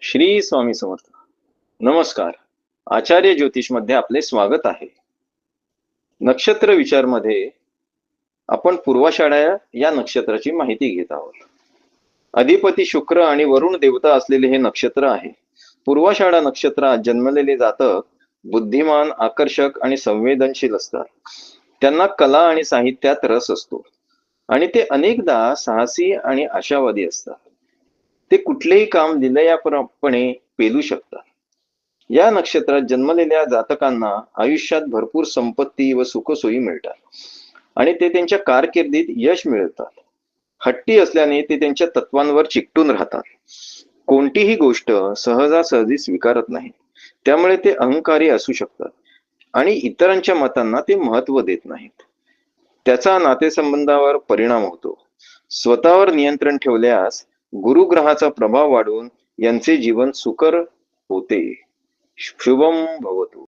श्री स्वामी समर्थ. नमस्कार. आचार्य ज्योतिष मध्ये आपले स्वागत आहे. नक्षत्र विचार मध्ये आपण पूर्वाषाढा या नक्षत्राची माहिती घेत आहोत. अधिपती शुक्र आणि वरुण देवता असलेले हे नक्षत्र आहे. पूर्वाषाढा नक्षत्रात जन्मलेले जातक बुद्धिमान, आकर्षक आणि संवेदनशील असतात. त्यांना कला आणि साहित्यात रस असतो आणि ते अनेकदा साहसी आणि आशावादी असतात. ते कुठलेही काम लिलयापणे पेलू शकतात. या नक्षत्रात जन्मलेल्या जातकांना आयुष्यात भरपूर संपत्ती व सुखसोयी मिळतात आणि ते त्यांच्या कारकिर्दीत यश मिळवतात. हट्टी असल्याने ते त्यांच्या तत्वांवर चिकटून राहतात. कोणतीही गोष्ट सहजासहजी स्वीकारत नाही. त्यामुळे ते अहंकारी असू शकतात आणि इतरांच्या मतांना ते महत्त्व देत नाहीत. त्याचा नातेसंबंधावर परिणाम होतो. स्वतःवर नियंत्रण ठेवल्यास गुरुग्रहाचा प्रभाव वाढून यांचे जीवन सुकर होते. शुभम भवतु.